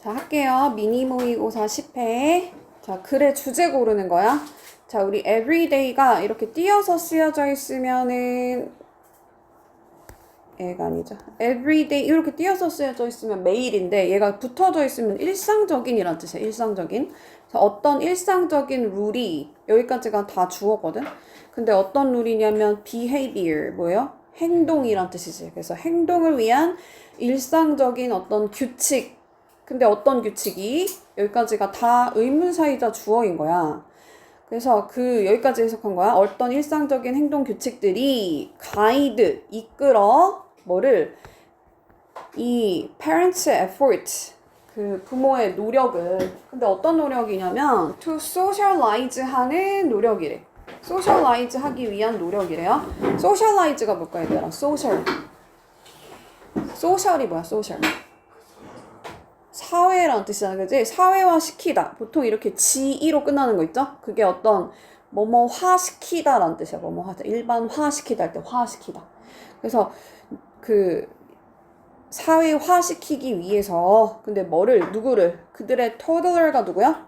자, 할게요. 미니 모의고사 10회. 자, 글의 주제 고르는 거야. 자, 우리 everyday가 이렇게 띄어서 쓰여져 있으면은 얘가 아니죠. everyday 이렇게 띄어서 쓰여져 있으면 매일인데 얘가 붙어져 있으면 일상적인이란 뜻이야. 일상적인. 자, 어떤 일상적인 룰이 여기까지가 다 주어거든. 근데 어떤 룰이냐면 behavior 뭐예요? 행동이란 뜻이지. 그래서 행동을 위한 일상적인 어떤 규칙. 근데 어떤 규칙이 여기까지가 다 의문사이자 주어인 거야. 그래서 여기까지 해석한 거야. 어떤 일상적인 행동 규칙들이 가이드, 이끌어 뭐를 이 parents의 effort, 부모의 노력을. 근데 어떤 노력이냐면 to socialize 하는 노력이래. socialize 하기 위한 노력이래요. socialize가 뭘까 얘들아? social이 뭐야? social. 사회라는 뜻이잖아, 그지? 사회화 시키다. 보통 이렇게 지이로 끝나는 거 있죠? 그게 어떤 뭐뭐화 시키다라는 뜻이야. 뭐뭐화 일반화 시키다 할 때 화 시키다. 그래서 사회화 시키기 위해서 근데 누구를 그들의 toddler가 누구야?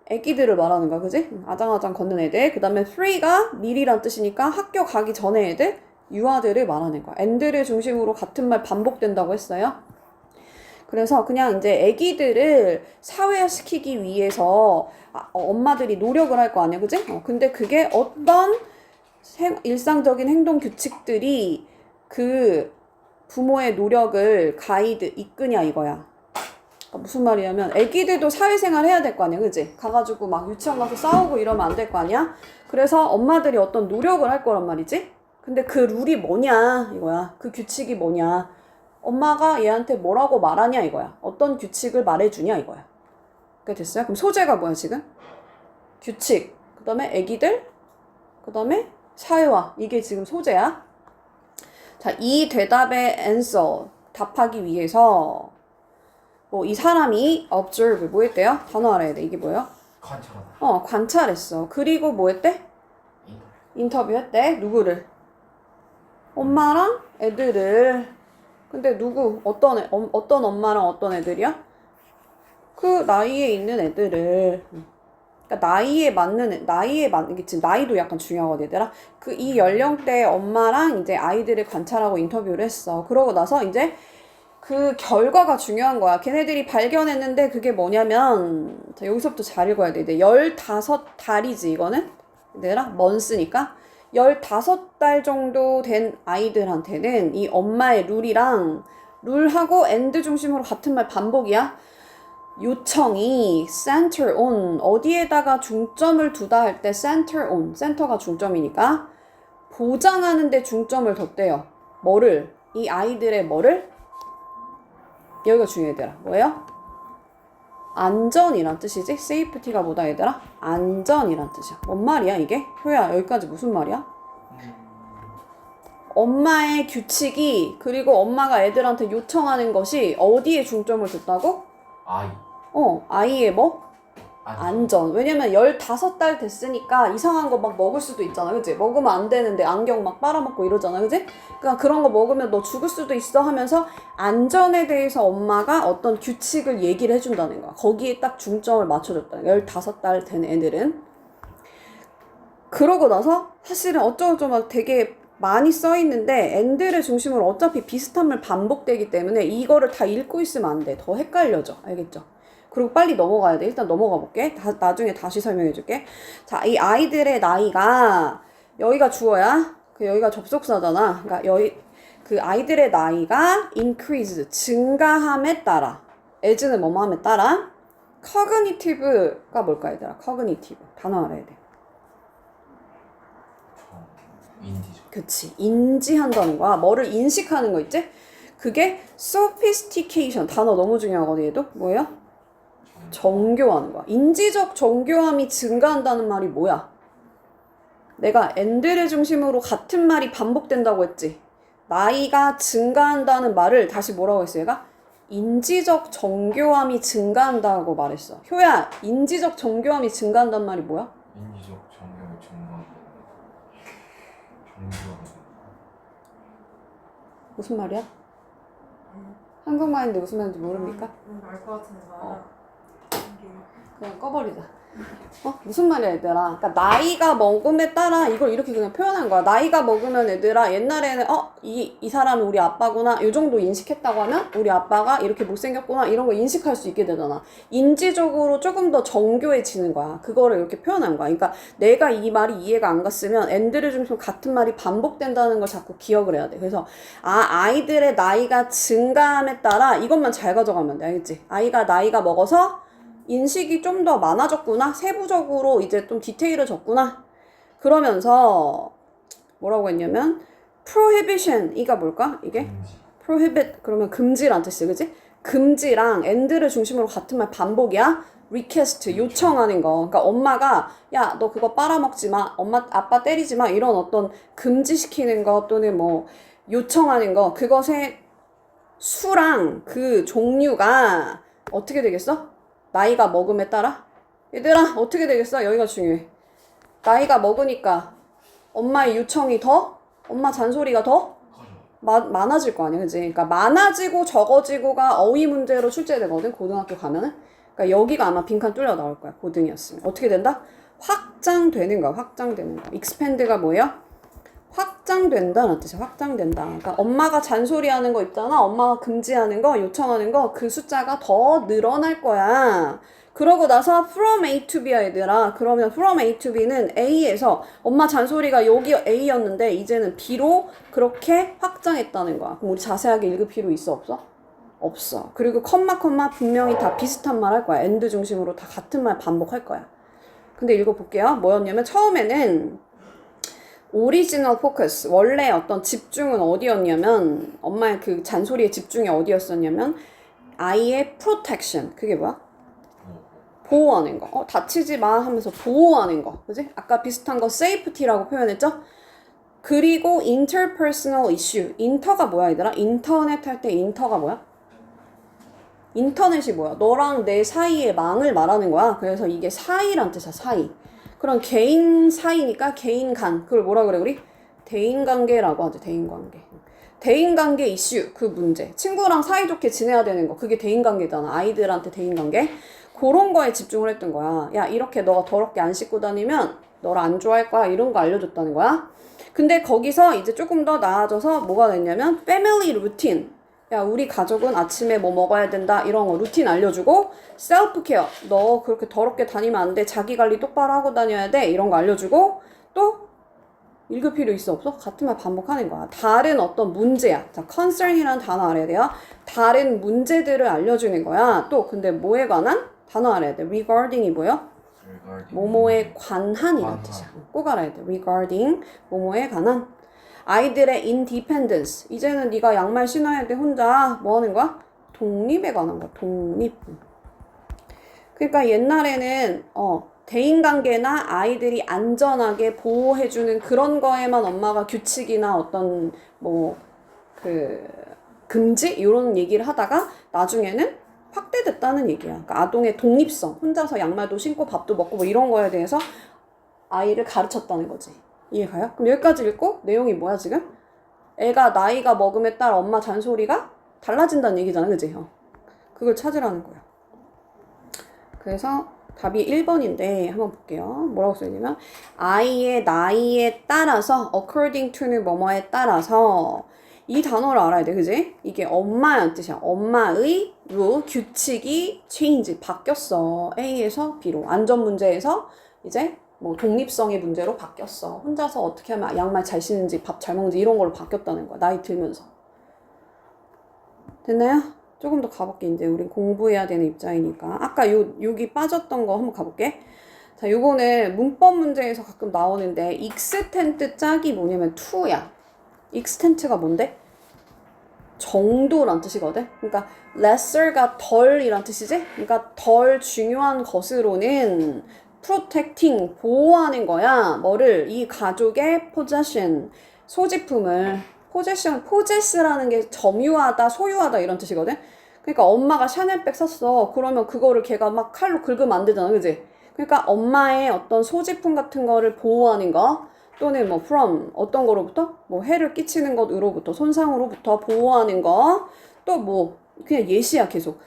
애기들을 말하는 거야, 그지? 아장아장 걷는 애들. 그 다음에 three가 미리란 뜻이니까 학교 가기 전에 애들, 유아들을 말하는 거야. and를 중심으로 같은 말 반복된다고 했어요. 그래서 그냥 이제 애기들을 사회화시키기 위해서 엄마들이 노력을 할 거 아니야, 그지? 근데 그게 어떤 일상적인 행동 규칙들이 부모의 노력을 이끄냐 이거야. 그러니까 무슨 말이냐면 애기들도 사회생활 해야 될 거 아니야, 그지? 가가지고 막 유치원 가서 싸우고 이러면 안 될 거 아니야? 그래서 엄마들이 어떤 노력을 할 거란 말이지? 근데 그 룰이 뭐냐 이거야. 그 규칙이 뭐냐. 엄마가 얘한테 뭐라고 말하냐 이거야. 어떤 규칙을 말해주냐 이거야. 그게 됐어요? 그럼 소재가 뭐야 지금? 규칙, 그 다음에 애기들, 그 다음에 사회화. 이게 지금 소재야. 자, 이 대답의 answer, 답하기 위해서 이 사람이 observe 뭐 했대요? 단어 알아야 돼. 이게 뭐예요? 관찰하다. 관찰했어. 그리고 뭐 했대? 인터뷰 했대. 누구를? 엄마랑 애들을. 근데 어떤 엄마랑 어떤 애들이야? 그 나이에 있는 애들을. 그러니까 이게 지금 나이도 약간 중요하거든, 얘들아. 이 연령대의 엄마랑 이제 아이들을 관찰하고 인터뷰를 했어. 그러고 나서 이제 그 결과가 중요한 거야. 걔네들이 발견했는데 그게 뭐냐면, 자, 여기서부터 잘 읽어야 돼. 이제 15달이지, 이거는. 얘들아, 먼스니까. 15달 정도 된 아이들한테는 이 엄마의 룰하고 end 중심으로 같은 말 반복이야. 요청이 center on, 어디에다가 중점을 두다 할 때 center on, 센터가 중점이니까 보장하는 데 중점을 뒀대요. 뭐를? 이 아이들의 뭐를? 여기가 중요해, 얘들아. 뭐예요? 안전이란 뜻이지? safety가 뭐다, 얘들아? 안전이란 뜻이야. 뭔 말이야, 이게? 효야, 여기까지 무슨 말이야? 엄마의 규칙이, 그리고 엄마가 애들한테 요청하는 것이 어디에 중점을 뒀다고? 아이. 아이의 뭐? 안전. 왜냐면 15달 됐으니까 이상한 거 막 먹을 수도 있잖아, 그치? 먹으면 안 되는데 안경 막 빨아먹고 이러잖아, 그치? 그러니까 그런 거 먹으면 너 죽을 수도 있어 하면서 안전에 대해서 엄마가 어떤 규칙을 얘기를 해준다는 거야. 거기에 딱 중점을 맞춰줬다. 15달 된 애들은. 그러고 나서 사실은 어쩌고저쩌고 막 되게 많이 써있는데 end를 중심으로 어차피 비슷한 말 반복되기 때문에 이거를 다 읽고 있으면 안 돼. 더 헷갈려져. 알겠죠? 그리고 빨리 넘어가야 돼. 일단 넘어가 볼게. 나중에 다시 설명해 줄게. 자, 이 아이들의 나이가, 여기가 주어야. 여기가 접속사잖아. 그러니까 아이들의 나이가 increase, 증가함에 따라. as는 뭐뭐함에 따라. cognitive가 뭘까, 얘들아? cognitive. 단어 알아야 돼. 인지죠. 그치. 인지한다는 거야. 뭐를 인식하는 거 있지? 그게 sophistication. 단어 너무 중요하거든, 얘도. 뭐예요? 정교하는 거야. 인지적 정교함이 증가한다는 말이 뭐야? 내가 end를 중심으로 같은 말이 반복된다고 했지. 나이가 증가한다는 말을 다시 뭐라고 했어, 얘가? 인지적 정교함이 증가한다고 말했어. 효야, 인지적 정교함이 증가한다는 말이 뭐야? 인지적 정경이 정교하다. 무슨 말이야? 한국말인데 무슨 말인지 모릅니까? 알 것 같은데 말아. 그냥 꺼버리자. 무슨 말이야 얘들아. 그러니까 나이가 먹음에 따라 이걸 이렇게 그냥 표현한 거야. 나이가 먹으면 얘들아 옛날에는 이 사람이 우리 아빠구나 이 정도 인식했다고 하면 우리 아빠가 이렇게 못생겼구나 이런 거 인식할 수 있게 되잖아. 인지적으로 조금 더 정교해지는 거야. 그거를 이렇게 표현한 거야. 그러니까 내가 이 말이 이해가 안 갔으면 앤드류 중에서 같은 말이 반복된다는 걸 자꾸 기억을 해야 돼. 그래서 아이들의 나이가 증가함에 따라 이것만 잘 가져가면 돼. 알겠지? 아이가 나이가 먹어서 인식이 좀 더 많아졌구나. 세부적으로 이제 좀 디테일해졌구나. 그러면서 뭐라고 했냐면 prohibition 이가 뭘까? 이게? 금지. prohibit 그러면 금지란 뜻이 그지? 금지랑 and를 중심으로 같은 말 반복이야. request 요청하는 거. 그러니까 엄마가 야 너 그거 빨아먹지 마. 엄마 아빠 때리지 마. 이런 어떤 금지시키는 거 또는 뭐 요청하는 거. 그것의 수랑 그 종류가 어떻게 되겠어? 나이가 먹음에 따라? 얘들아 어떻게 되겠어? 여기가 중요해. 나이가 먹으니까 엄마의 요청이 더? 엄마 잔소리가 더? 많아질 거 아니야 그치? 그러니까 많아지고 적어지고가 어휘 문제로 출제되거든 고등학교 가면은. 그러니까 여기가 아마 빈칸 뚫려 나올 거야 고등이었으면. 어떻게 된다? 확장되는 거야. 확장되는 거. expand가 뭐예요? 확장된다는 뜻이야. 확장된다. 그러니까 엄마가 잔소리하는 거 있잖아. 엄마가 금지하는 거, 요청하는 거 그 숫자가 더 늘어날 거야. 그러고 나서 from A to B야 얘들아. 그러면 from A to B는 A에서 엄마 잔소리가 여기 A였는데 이제는 B로 그렇게 확장했다는 거야. 그럼 우리 자세하게 읽을 필요 있어 없어? 없어. 그리고 컴마 분명히 다 비슷한 말 할 거야. and 중심으로 다 같은 말 반복할 거야. 근데 읽어볼게요. 뭐였냐면 처음에는 오리지널 포커스 원래 어떤 집중은 어디였냐면 엄마의 그 잔소리의 집중이 어디였었냐면 아이의 protection 그게 뭐야? 보호하는 거. 다치지 마 하면서 보호하는 거. 그지? 아까 비슷한 거 safety라고 표현했죠? 그리고 interpersonal issue. 인터가 뭐야 얘들아? 인터넷 할 때 인터가 뭐야? 인터넷이 뭐야? 너랑 내 사이의 망을 말하는 거야. 그래서 이게 사이란 뜻이야. 사이. 그럼 개인 사이니까 개인 간. 그걸 뭐라 그래 우리? 대인관계라고 하죠. 대인관계. 대인관계 이슈. 그 문제. 친구랑 사이좋게 지내야 되는 거. 그게 대인관계잖아. 아이들한테 대인관계. 그런 거에 집중을 했던 거야. 야 이렇게 너가 더럽게 안 씻고 다니면 너를 안 좋아할 거야. 이런 거 알려줬다는 거야. 근데 거기서 이제 조금 더 나아져서 뭐가 됐냐면 family routine. 야 우리 가족은 아침에 뭐 먹어야 된다 이런 거 루틴 알려주고 셀프 케어 너 그렇게 더럽게 다니면 안 돼 자기 관리 똑바로 하고 다녀야 돼 이런 거 알려주고 또 읽을 필요 있어 없어? 같은 말 반복하는 거야. 다른 어떤 문제야. 자 concern이라는 단어 알아야 돼요. 다른 문제들을 알려주는 거야. 또 근데 뭐에 관한? 단어 알아야 돼. regarding이 뭐예요? 뭐뭐에 관한이라는 뜻이야. 꼭 알아야 돼. regarding 뭐뭐에 관한. 아이들의 independence. 이제는 네가 양말 신어야 돼. 혼자 뭐 하는 거야? 독립에 관한 거야. 독립. 그러니까 옛날에는 대인관계나 아이들이 안전하게 보호해주는 그런 거에만 엄마가 규칙이나 어떤 뭐 그 금지 이런 얘기를 하다가 나중에는 확대됐다는 얘기야. 그러니까 아동의 독립성, 혼자서 양말도 신고 밥도 먹고 뭐 이런 거에 대해서 아이를 가르쳤다는 거지. 이해가요? 그럼 여기까지 읽고 내용이 뭐야 지금? 애가 나이가 먹음에 따라 엄마 잔소리가 달라진다는 얘기잖아. 그지? 그걸 찾으라는 거야. 그래서 답이 1번인데 한번 볼게요. 뭐라고 써있냐면 아이의 나이에 따라서 according to는 뭐뭐에 따라서 이 단어를 알아야 돼. 그지? 이게 엄마란 뜻이야. 엄마의 룰, 규칙이 change, 바뀌었어. A에서 B로. 안전 문제에서 이제 뭐 독립성의 문제로 바뀌었어. 혼자서 어떻게 하면 양말 잘 신는지 밥 잘 먹는지 이런 걸로 바뀌었다는 거야. 나이 들면서. 됐나요? 조금 더 가볼게. 이제 우린 공부해야 되는 입장이니까. 아까 여기 빠졌던 거 한번 가볼게. 자, 요거는 문법 문제에서 가끔 나오는데 extent 짝이 뭐냐면 to야. extent가 뭔데? 정도란 뜻이거든. 그러니까 lesser가 덜이란 뜻이지? 그러니까 덜 중요한 것으로는 protecting, 보호하는 거야. 뭐를? 이 가족의 possession, 소지품을. possess라는 게 점유하다, 소유하다 이런 뜻이거든. 그러니까 엄마가 샤넬백 샀어. 그러면 그거를 걔가 막 칼로 긁으면 안 되잖아. 그지? 그러니까 엄마의 어떤 소지품 같은 거를 보호하는 거 또는 뭐 from 어떤 거로부터? 뭐 해를 끼치는 것으로부터 손상으로부터 보호하는 거 또 뭐 그냥 예시야 계속.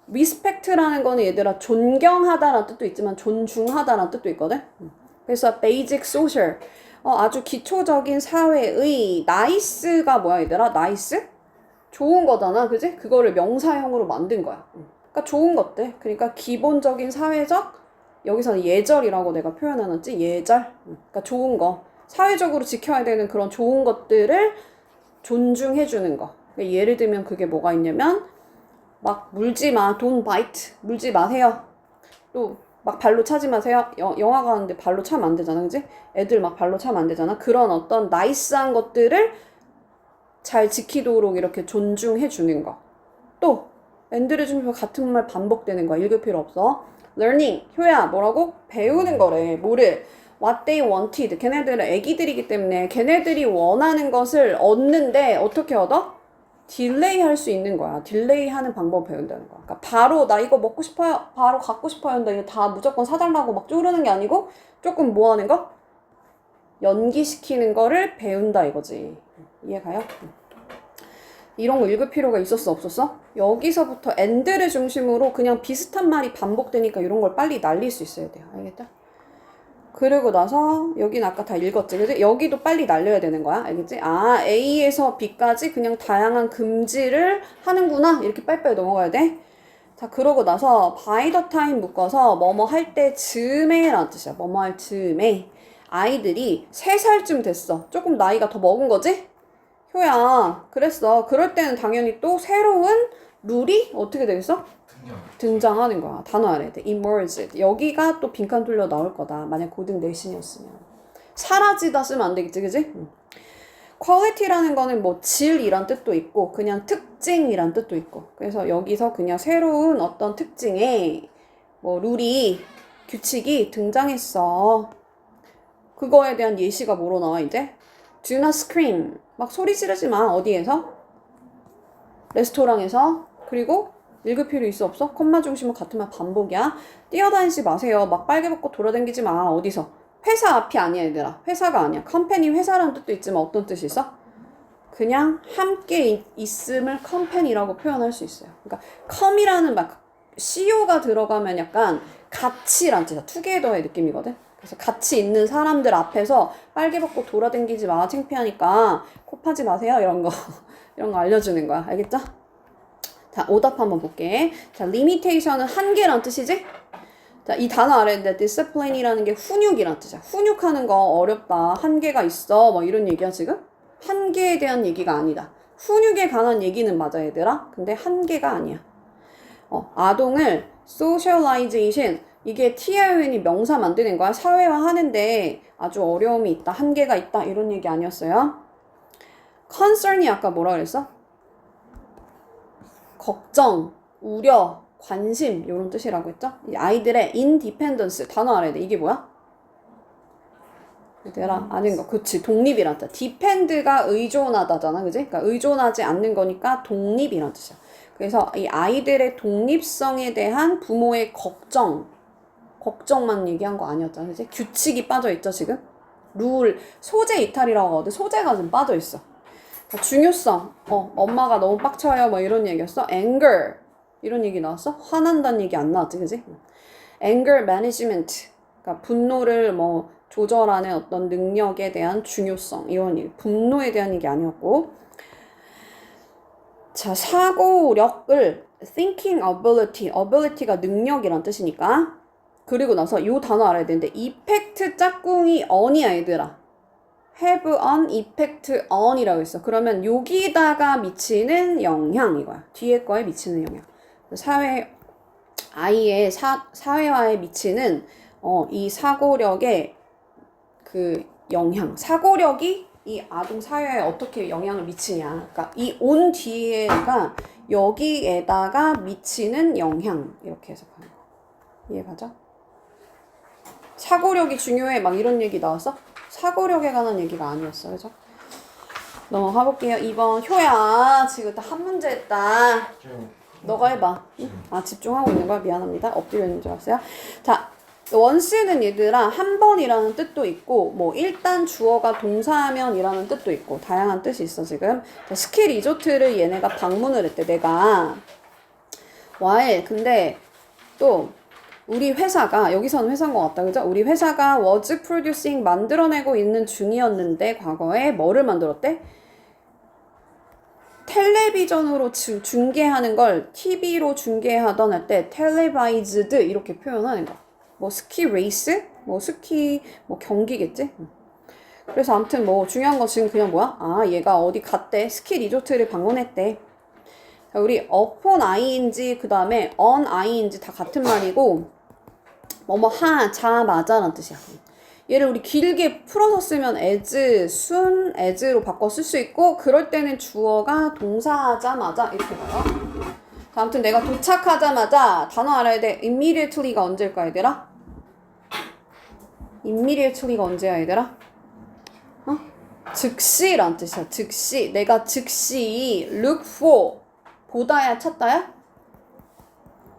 respect라는 거는 얘들아 존경하다라는 뜻도 있지만 존중하다라는 뜻도 있거든. 그래서 basic social 아주 기초적인 사회의 nice가 뭐야 얘들아? nice? 좋은 거잖아, 그지? 그거를 명사형으로 만든 거야. 그러니까 좋은 것들. 그러니까 기본적인 사회적 여기서는 예절이라고 내가 표현해놨지. 예절. 그러니까 좋은 거. 사회적으로 지켜야 되는 그런 좋은 것들을 존중해주는 거. 그러니까 예를 들면 그게 뭐가 있냐면 막 물지 마, don't bite, 물지 마세요. 또 막 발로 차지 마세요. 영화 가는데 발로 차면 안 되잖아, 그지? 애들 막 발로 차면 안 되잖아. 그런 어떤 나이스한 것들을 잘 지키도록 이렇게 존중해 주는 거. 또 앤드류 중에서 같은 말 반복되는 거야. 읽을 필요 없어. learning, 효야 뭐라고? 배우는 거래. 뭐를? what they wanted. 걔네들은 애기들이기 때문에 걔네들이 원하는 것을 얻는데 어떻게 얻어? 딜레이 할 수 있는 거야. 딜레이 하는 방법 배운다는 거야. 그러니까 바로 나 이거 먹고 싶어요. 바로 갖고 싶어요. 한다. 이거 다 무조건 사달라고 막 쪼르는 게 아니고 조금 뭐 하는 거? 연기시키는 거를 배운다 이거지. 이해가요? 이런 거 읽을 필요가 있었어 없었어? 여기서부터 and를 중심으로 그냥 비슷한 말이 반복되니까 이런 걸 빨리 날릴 수 있어야 돼요. 알겠다? 그리고 나서 여기는 아까 다 읽었지, 그지? 여기도 빨리 날려야 되는 거야, 알겠지? 아, A에서 B까지 그냥 다양한 금지를 하는구나. 이렇게 빨리빨리 넘어가야 돼. 자, 그러고 나서 by the time 묶어서 뭐뭐 할 때 즈음에 라는 뜻이야. 뭐뭐 할 즈음에 아이들이 3살쯤 됐어. 조금 나이가 더 먹은 거지? 효야, 그랬어. 그럴 때는 당연히 또 새로운 룰이 어떻게 되겠어? 등장하는 거야. 단어 알아야 돼. emerged. 여기가 또 빈칸 뚫려 나올 거다. 만약 고등 내신이었으면. 사라지다 쓰면 안 되겠지, 그지? quality라는 거는 뭐 질이란 뜻도 있고 그냥 특징이란 뜻도 있고. 그래서 여기서 그냥 새로운 어떤 특징의 뭐 룰이 규칙이 등장했어. 그거에 대한 예시가 뭐로 나와 이제? Do not scream. 막 소리 지르지 마. 어디에서? 레스토랑에서. 그리고 읽을 필요 있어 없어? 콤마 중심은 같은 말 반복이야. 뛰어다니지 마세요. 막 빨개 벗고 돌아다니지 마. 어디서? 회사 앞이 아니야 얘들아. 회사가 아니야. 컴퍼니 회사라는 뜻도 있지만 어떤 뜻이 있어? 그냥 함께 있음을 컴퍼니라고 표현할 수 있어요. 그러니까 컴이라는 말 CO가 들어가면 약간 같이란 뜻이야. 투게더의 느낌이거든. 그래서 같이 있는 사람들 앞에서 빨개 벗고 돌아다니지 마. 창피하니까 코 파지 마세요. 이런 거 이런 거 알려주는 거야. 알겠죠? 자, 오답 한번 볼게. 자, limitation은 한계란 뜻이지? 자, 이 단어 알아야 되는데 discipline이라는 게 훈육이란 뜻이야. 훈육하는 거 어렵다. 한계가 있어. 뭐 이런 얘기야 지금? 한계에 대한 얘기가 아니다. 훈육에 관한 얘기는 맞아 얘들아. 근데 한계가 아니야. 아동을 socialization 이게 TION이 명사 만드는 거야. 사회화하는데 아주 어려움이 있다. 한계가 있다. 이런 얘기 아니었어요? concern이 아까 뭐라 그랬어? 걱정, 우려, 관심 이런 뜻이라고 했죠? 이 아이들의 independence 단어 알아야 돼. 이게 뭐야? 얘들아 아는 거. 그치, 독립이란 뜻. depend가 의존하다잖아, 그지? 그러니까 의존하지 않는 거니까 독립이란 뜻이야. 그래서 이 아이들의 독립성에 대한 부모의 걱정만 얘기한 거 아니었잖아, 그지? 규칙이 빠져 있죠 지금? 룰, 소재 이탈이라고 하거든. 소재가 좀 빠져 있어. 중요성, 엄마가 너무 빡쳐요 뭐 이런 얘기였어. anger 이런 얘기 나왔어? 화난다는 얘기 안 나왔지, 그지? anger management, 그러니까 분노를 뭐 조절하는 어떤 능력에 대한 중요성 이런 얘기. 분노에 대한 얘기 아니었고. 자, 사고력을 thinking ability가 능력이란 뜻이니까. 그리고 나서 요 단어 알아야 되는데 effect 짝꿍이 on이야 얘들아. have an effect on이라고 했어. 그러면 여기다가 미치는 영향 이거야. 뒤에 거에 미치는 영향. 아이의 사회화에 미치는 이 사고력의 그 영향. 사고력이 이 아동 사회에 어떻게 영향을 미치냐. 그러니까 이 온 뒤에가 여기에다가 미치는 영향 이렇게 해석하는 거. 이해가죠? 사고력이 중요해 막 이런 얘기 나왔어? 사고력에 관한 얘기가 아니었어. 그죠? 넘어가 볼게요. 2번 효야 지금 딱 한 문제 했다. 너가 해봐. 응? 아 집중하고 있는 거야? 미안합니다. 엎드려 있는 줄 알았어요. 자, once는 얘들아 한 번이라는 뜻도 있고 뭐 일단 주어가 동사하면이라는 뜻도 있고 다양한 뜻이 있어 지금. 스키 리조트를 얘네가 방문을 했대 내가. 와일 근데 또 우리 회사가 여기서는 회사인 것 같다 그죠? 우리 회사가 was producing 만들어내고 있는 중이었는데 과거에 뭐를 만들었대? 텔레비전으로 중계하는 걸 TV로 중계하던 할 때 televised 이렇게 표현하는 거. 뭐 스키 레이스? 뭐 스키 뭐 경기겠지? 그래서 아무튼 뭐 중요한 거 지금 그냥 뭐야? 아 얘가 어디 갔대. 스키 리조트를 방문했대. 자, 우리 upon ing 그 다음에 on ing 다 같은 말이고 뭐뭐 하자마자 라는 뜻이야. 얘를 우리 길게 풀어서 쓰면 as, soon as로 바꿔 쓸 수 있고 그럴 때는 주어가 동사하자마자 이렇게 봐요. 자, 아무튼 내가 도착하자마자 단어 알아야 돼. immediately가 언제일까 얘들아? immediately가 언제야 얘들아? 어? 즉시란 뜻이야. 즉시. 내가 즉시 look for 보다야 찾다야?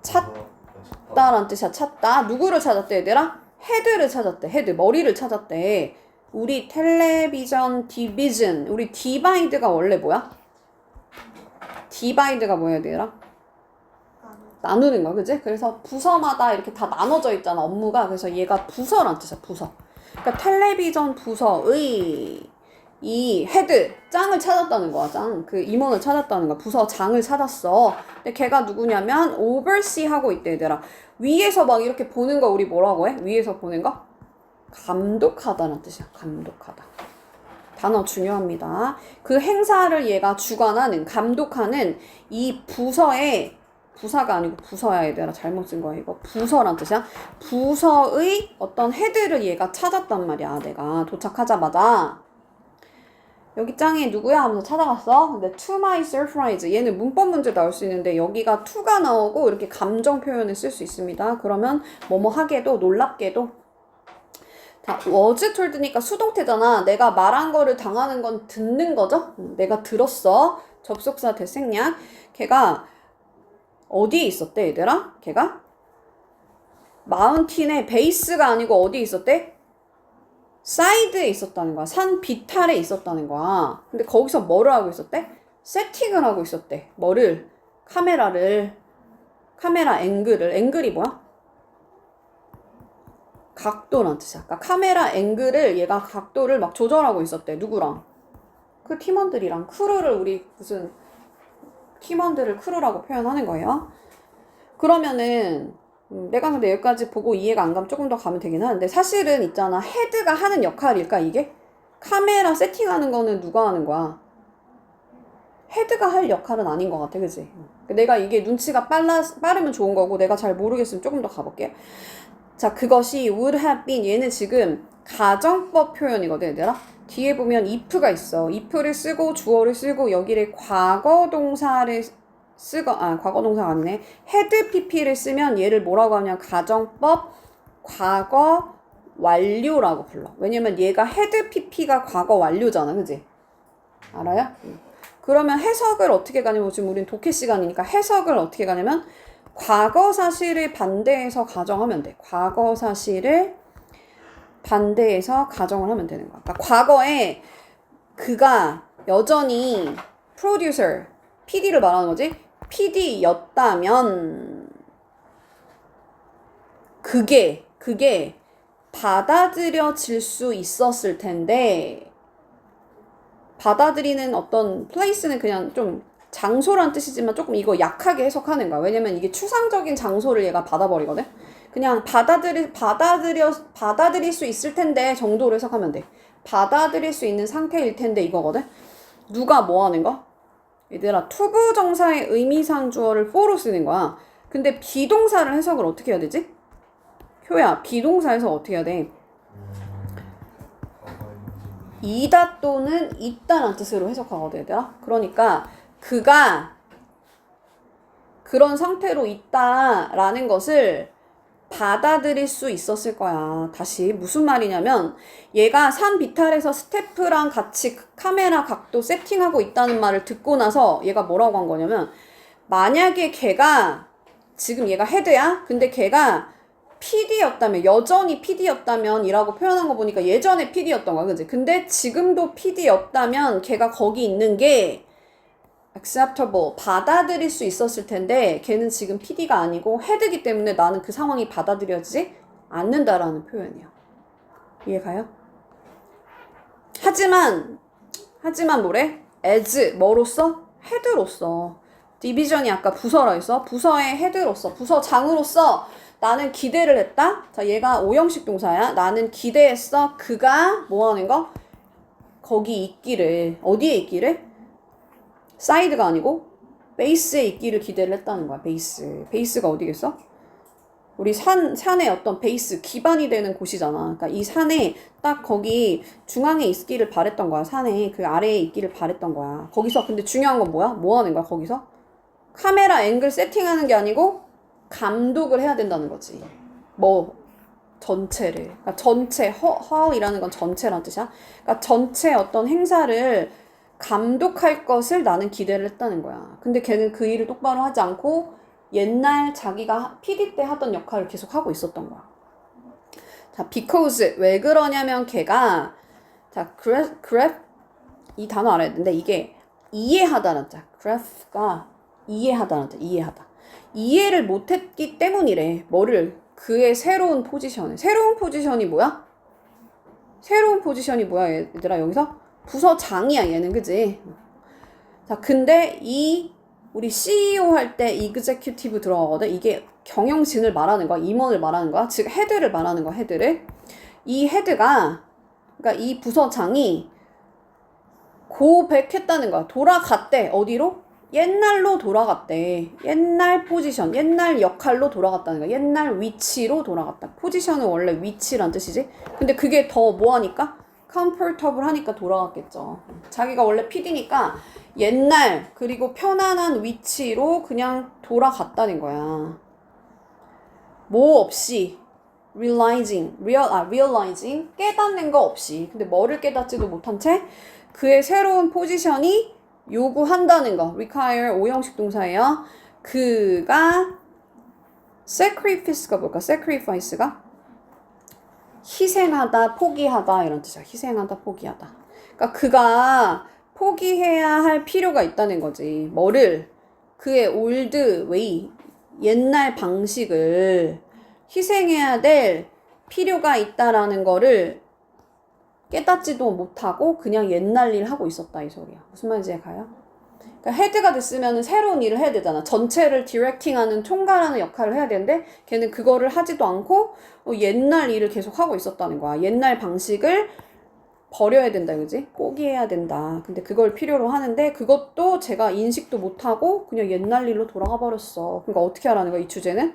찾다란 뜻이야. 찾다. 누구를 찾았대 얘들아? 헤드를 찾았대. 헤드. 머리를 찾았대. 우리 텔레비전 디비전. 우리 디바이드가 원래 뭐야? 디바이드가 뭐야 얘들아? 나누는 거야. 그지? 그래서 부서마다 이렇게 다 나눠져 있잖아. 업무가. 그래서 얘가 부서란 뜻이야. 부서. 그러니까 텔레비전 부서의 이 헤드 짱을 찾았다는 거야. 짱. 그 임원을 찾았다는 거야. 부서 장을 찾았어. 근데 걔가 누구냐면 oversee 하고 있대 얘들아. 위에서 막 이렇게 보는 거 우리 뭐라고 해? 위에서 보는 거? 감독하다는 뜻이야. 감독하다. 단어 중요합니다. 그 행사를 얘가 주관하는 감독하는 이 부서의 부사가 아니고 부서야 얘들아. 잘못 쓴 거야 이거. 부서란 뜻이야. 부서의 어떤 헤드를 얘가 찾았단 말이야. 내가 도착하자마자. 여기 짱이 누구야? 하면서 찾아갔어. 근데 to my surprise 얘는 문법 문제 나올 수 있는데 여기가 to가 나오고 이렇게 감정 표현을 쓸 수 있습니다. 그러면 뭐뭐 하게도 놀랍게도 자, was told니까 수동태잖아. 내가 말한 거를 당하는 건 듣는 거죠? 내가 들었어. 접속사 대생략. 걔가 어디에 있었대 얘들아? 걔가 마운틴의 베이스가 아니고 어디에 있었대? 사이드에 있었다는 거야. 산 비탈에 있었다는 거야. 근데 거기서 뭐를 하고 있었대? 세팅을 하고 있었대. 뭐를? 카메라 앵글을. 앵글이 뭐야? 각도란 뜻이야. 그러니까 카메라 앵글을 얘가 각도를 막 조절하고 있었대. 누구랑? 그 팀원들이랑. 크루를 우리 무슨 팀원들을 크루라고 표현하는 거예요. 그러면은 내가 근데 여기까지 보고 이해가 안 가면 조금 더 가면 되긴 하는데 사실은 있잖아. 헤드가 하는 역할일까 이게? 카메라 세팅하는 거는 누가 하는 거야? 헤드가 할 역할은 아닌 것 같아. 그치? 내가 이게 눈치가 빠르면 좋은 거고 내가 잘 모르겠으면 조금 더 가볼게. 자, 그것이 would have been 얘는 지금 가정법 표현이거든 얘들아. 뒤에 보면 if가 있어. if를 쓰고 주어를 쓰고 여기를 과거 동사를 과거 동사가 아니네. had pp를 쓰면 얘를 뭐라고 하냐. 가정법 과거 완료라고 불러. 왜냐면 얘가 had pp가 과거 완료잖아. 그지? 알아요? 그러면 해석을 어떻게 가냐면 지금 우린 독해 시간이니까 해석을 어떻게 가냐면 과거 사실을 반대해서 가정하면 돼. 과거 사실을 반대해서 가정을 하면 되는 거야. 그러니까 과거에 그가 여전히 프로듀서, PD를 말하는 거지. PD였다면 그게 받아들여질 수 있었을 텐데 받아들이는 어떤 플레이스는 그냥 좀 장소란 뜻이지만 조금 이거 약하게 해석하는 거야. 왜냐면 이게 추상적인 장소를 얘가 받아버리거든. 그냥 받아들일 수 있을 텐데 정도로 해석하면 돼. 받아들일 수 있는 상태일 텐데 이거거든. 누가 뭐 하는 거? 얘들아 투부정사의 의미상 주어를 for로 쓰는 거야. 근데 비동사를 해석을 어떻게 해야 되지? 효야 비동사에서 어떻게 해야 돼? 이다 또는 있다는 뜻으로 해석하거든 얘들아. 그러니까 그가 그런 상태로 있다라는 것을 받아들일 수 있었을 거야. 다시 무슨 말이냐면 얘가 산 비탈에서 스태프랑 같이 카메라 각도 세팅하고 있다는 말을 듣고 나서 얘가 뭐라고 한 거냐면 만약에 걔가 지금 얘가 헤드야? 근데 걔가 PD였다면, 여전히 PD였다면 이라고 표현한 거 보니까 예전에 PD였던 거야, 그지? 근데 지금도 PD였다면 걔가 거기 있는 게 acceptable, 받아들일 수 있었을 텐데 걔는 지금 PD가 아니고 헤드기 때문에 나는 그 상황이 받아들여지지 않는다라는 표현이야. 이해가요? 하지만 뭐래? as, 뭐로서? 헤드로서. 디비전이 아까 부서라 했어. 부서의 헤드로서, 부서장으로서 나는 기대를 했다. 자, 얘가 오형식 동사야. 나는 기대했어. 그가 뭐 하는 거? 거기 있기를. 어디에 있기를? 사이드가 아니고 베이스에 있기를 기대를 했다는 거야. 베이스. 베이스가 어디겠어? 우리 산의 어떤 베이스, 기반이 되는 곳이잖아. 그러니까 이 산에 딱 거기 중앙에 있기를 바랬던 거야. 산에 그 아래에 있기를 바랬던 거야. 거기서 근데 중요한 건 뭐야? 뭐 하는 거야, 거기서? 카메라 앵글 세팅하는 게 아니고 감독을 해야 된다는 거지. 뭐 전체를. 그러니까 전체, 허이라는 건 전체라는 뜻이야. 그러니까 전체 어떤 행사를 감독할 것을 나는 기대를 했다는 거야. 근데 걔는 그 일을 똑바로 하지 않고 옛날 자기가 PD 때 하던 역할을 계속 하고 있었던 거야. 자, because 왜 그러냐면 걔가 자, graph 이 단어 알아야 되는데 이게 이해하다는 자, graph가 이해하다는 자, 이해하다. 이해를 못했기 때문이래. 뭐를? 그의 새로운 포지션을. 새로운 포지션이 뭐야? 새로운 포지션이 뭐야, 얘들아? 여기서 부서장이야, 얘는, 그지? 자, 근데 우리 CEO 할 때 executive 들어가거든. 이게 경영진을 말하는 거야. 임원을 말하는 거야. 즉 헤드를 말하는 거야. 헤드를. 이 헤드가 그러니까 이 부서장이 고백했다는 거야. 돌아갔대. 어디로? 옛날로 돌아갔대. 옛날 포지션, 옛날 역할로 돌아갔다는 거야. 옛날 위치로 돌아갔다. 포지션은 원래 위치란 뜻이지. 근데 그게 더 뭐하니까? comfortable 하니까 돌아갔겠죠. 자기가 원래 PD니까 옛날 그리고 편안한 위치로 그냥 돌아갔다는 거야. 뭐 없이 realizing 깨닫는 거 없이. 근데 뭐를 깨닫지도 못한 채 그의 새로운 포지션이 요구한다는 거. require 오형식 동사예요. 그가 sacrifice가 뭘까? sacrifice가 희생하다, 포기하다 이런 뜻이야. 희생하다, 포기하다. 그러니까 그가 포기해야 할 필요가 있다는 거지. 뭐를? 그의 old way, 옛날 방식을 희생해야 될 필요가 있다라는 거를 깨닫지도 못하고 그냥 옛날 일 하고 있었다 이 소리야. 무슨 말인지 가요? 그러니까 헤드가 됐으면 새로운 일을 해야 되잖아. 전체를 디렉팅하는 총괄하는 역할을 해야 되는데 걔는 그거를 하지도 않고 옛날 일을 계속 하고 있었다는 거야. 옛날 방식을 버려야 된다, 그지? 포기해야 된다. 근데 그걸 필요로 하는데 그것도 제가 인식도 못하고 그냥 옛날 일로 돌아가 버렸어. 그러니까 어떻게 하라는 거야, 이 주제는?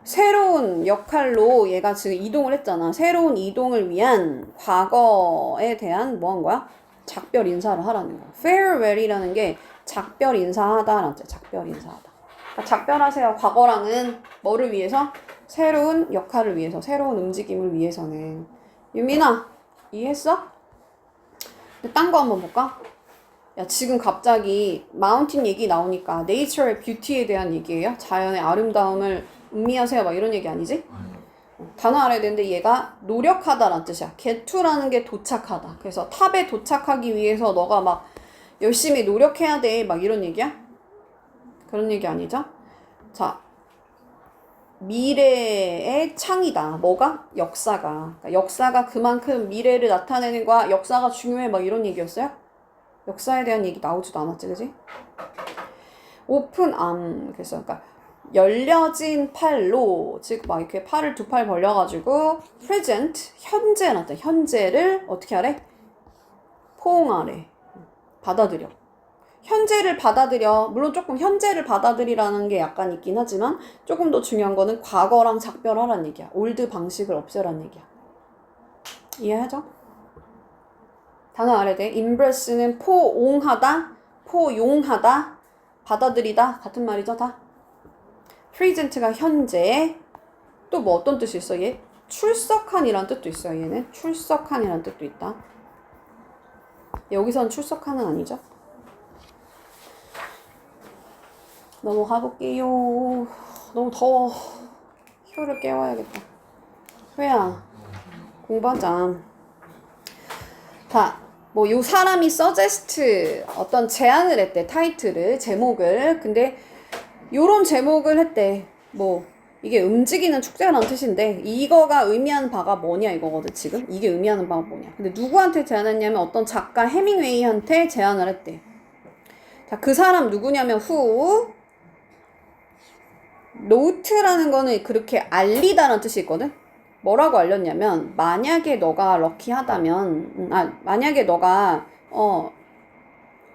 새로운 역할로 얘가 지금 이동을 했잖아. 새로운 이동을 위한 과거에 대한 뭐 한 거야? 작별 인사를 하라는 거야. farewell이라는 게 작별 인사하다라는 뜻. 작별 인사하다. 그러니까 작별하세요. 과거랑은 뭐를 위해서? 새로운 역할을 위해서, 새로운 움직임을 위해서는. 유민아, 이해했어? 딴 거 한번 볼까? 야, 지금 갑자기 마운틴 얘기 나오니까 네이처의 뷰티에 대한 얘기예요? 자연의 아름다움을 음미하세요 막 이런 얘기 아니지? 단어 알아야 되는데 얘가 노력하다라는 뜻이야. get to라는 게 도착하다. 그래서 탑에 도착하기 위해서 너가 막 열심히 노력해야 돼 막 이런 얘기야? 그런 얘기 아니죠? 자, 미래의 창이다. 뭐가? 역사가. 그러니까 역사가 그만큼 미래를 나타내는 거야. 역사가 중요해 막 이런 얘기였어요? 역사에 대한 얘기 나오지도 않았지, 그지? 오픈 암. 그래서 그러니까 열려진 팔로, 즉 막 이렇게 팔을 두 팔 벌려가지고 present, 현재라는 뜻. 현재를 어떻게 하래? 포옹하래. 받아들여. 현재를 받아들여. 물론 조금 현재를 받아들이라는 게 약간 있긴 하지만 조금 더 중요한 거는 과거랑 작별하라는 얘기야. 올드 방식을 없애라는 얘기야. 이해하죠? 단어 알아야 돼. embrace는 포옹하다, 포용하다, 받아들이다 같은 말이죠, 다. present가 현재. 또 뭐 어떤 뜻이 있어, 얘? 출석한이란 뜻도 있어요, 얘는. 출석한이란 뜻도 있다. 여기선 출석한은 아니죠. 넘어가 볼게요. 너무 더워. 소를 깨워야겠다. 소야, 공부하자. 자, 뭐 요 사람이 suggest 어떤 제안을 했대. 타이틀을, 제목을. 근데 요런 제목을 했대. 뭐 이게 움직이는 축제라는 뜻인데 이거가 의미하는 바가 뭐냐 이거거든 지금. 이게 의미하는 바가 뭐냐. 근데 누구한테 제안했냐면 어떤 작가 해밍웨이한테 제안을 했대. 자, 그 사람 누구냐면 who. 노트라는 거는 그렇게 알리다라는 뜻이 있거든. 뭐라고 알렸냐면 만약에 너가 럭키하다면 만약에 너가